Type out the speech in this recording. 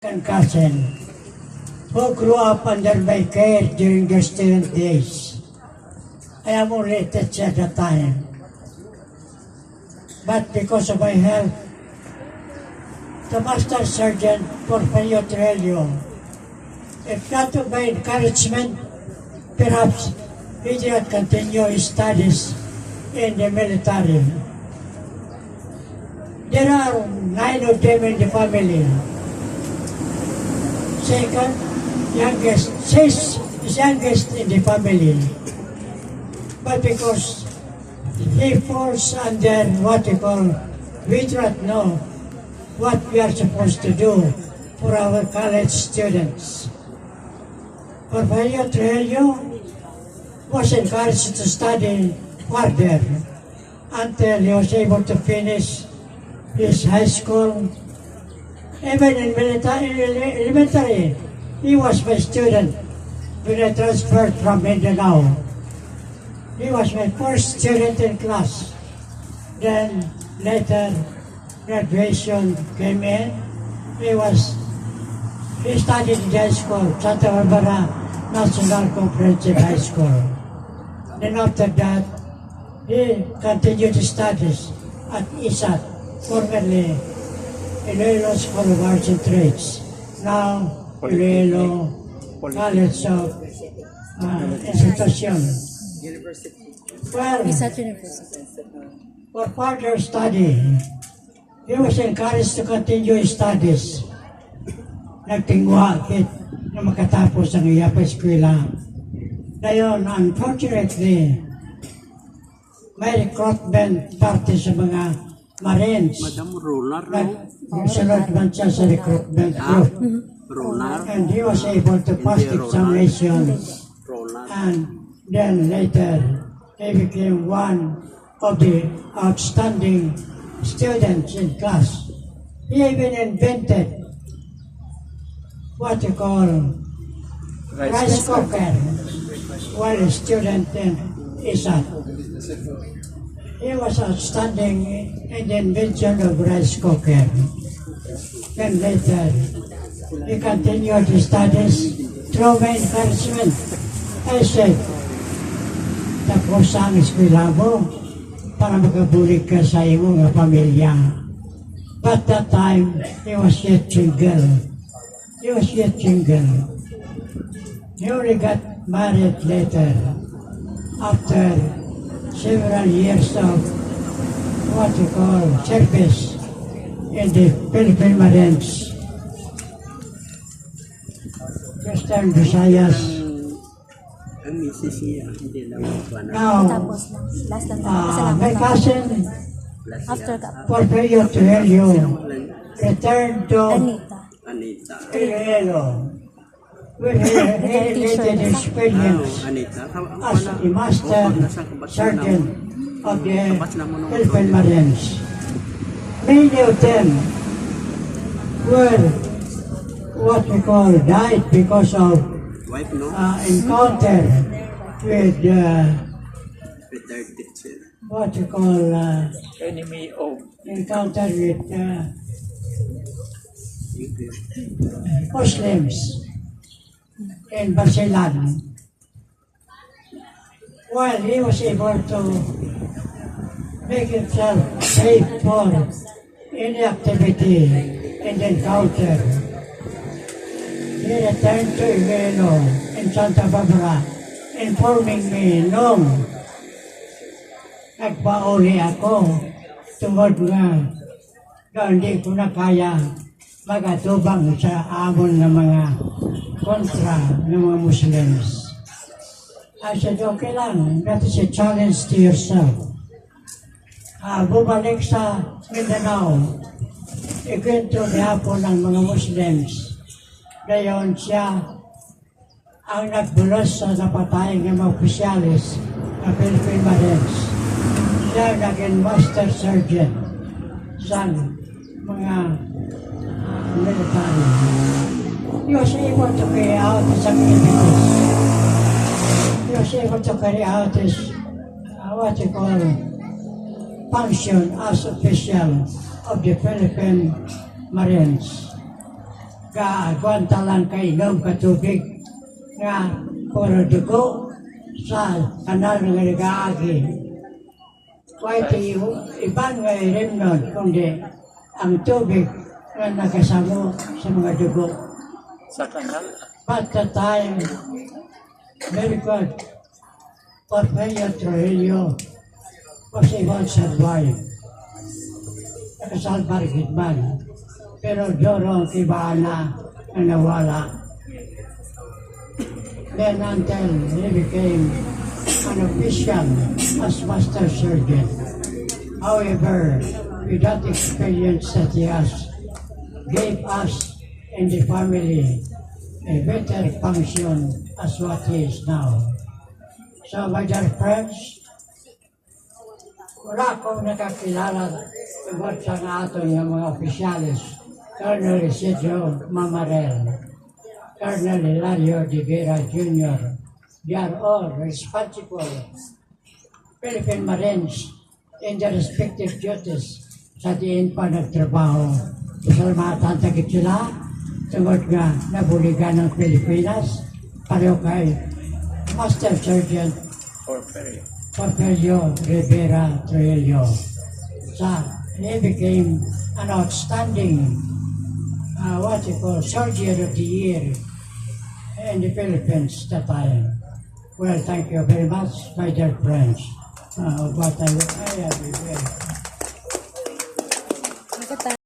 and cousin who grew up under my care during their student days. I am only teacher at the time. But because of my health, the Master Sergeant Porfirio Trello, if not of my encouragement, perhaps he did not continue his studies in the military. There are 9 of them in the family. Second, youngest, 6 is youngest in the family. But because he falls under what we call, we do not know what we are supposed to do for our college students. Porfirio Trello was encouraged to study further until he was able to finish his high school. Even in elementary, he was my student when I transferred from Mindanao. He was my first student in class. Then later, graduation came in. He studied in high school, Santa Barbara National Comprehensive High School. Then after that, he continued his studies at ISAT, formerly Iloilo School of Arts and Trades, now Iloilo College of Institution. Well, Isat University. for further study, he was encouraged to continue his studies. Nagtingwa na makatapos ang iya pa eskwela. Ngayon, unfortunately, may recruitment party sa mga Marines. Madam Rular, no? Sunod man siya sa recruitment group. Rular. And he was able to pass the examination. Rular. And then later, he became one of the outstanding students in class. He even invented what you call rice cooker while a student in ISAT. He was outstanding in the invention of rice cooker. Then later, he continued his studies through my encouragement. I said, tapos ang eskwela mo para makabulig ka sa iyong pamilya. But that time, he was yet single. He only got married later, after several years of what you call service in the Philippine Marines. Western Visayas. Ang misis niya, hindi lang ito na. Now, Tapos lang. Last lang. my cousin, After ka. Porfirio Trello, returned to Anita. Iloilo with her related experience Anita. as a Master Sergeant of the Philippine Marines. Many of them were what we call died because of Wife, no? encounter with Retired teacher. what you call Enemy of encounter with English. Muslims in Basilan. While he was able to make himself safe for any activity in the encounter, he returned to Iloilo in Santa Barbara, informing me nung nagpauli ako tungod nga hindi ko na kaya magatubang sa amon ng mga kontra ng mga Muslims. I said, okay lang, that is a challenge to yourself. Bumalik sa Mindanao, ikwento gihapon ng mga Muslims. Gayon siya ang nagbulos sa napatay ng mga opisyalis ng Philippine Marines. Siya naging Master Sergeant sa mga military. He was able to carry out his activities. He was able to carry out his, what you call, function as official of the Philippine Marines. Kaaguan talang kainom ka tubig nga puro dugo sa kanal nga nag-aagi. Kahit iban nga rimnon, kundi ang tubig na nakasamo sa mga dugo. Sa kanal. But the time, very good, Porfirio Trujillo was able to survive. Nakasalbar man. Pero Doro Kibana na nawala. Then until he became an official as master surgeon. However, with that experience that he has, gave us in the family a better function as what he is now. So my dear friends, wala akong nakakilala tungkol sa aton ng mga opisyalis. Colonel Isidro Mamarel, Colonel Hilario de Vera Jr. They are all responsible Philippine Marines in their respective duties sa diin pa nagtrabaho. Pasalamatan tagit sila tungkol nga nabuligan ng Pilipinas pareho kay Master Sergeant Porfirio Rivera Trujillo. He became an outstanding what you call Soldier of the Year in the Philippines that time. Well, thank you very much, my dear friends. What I have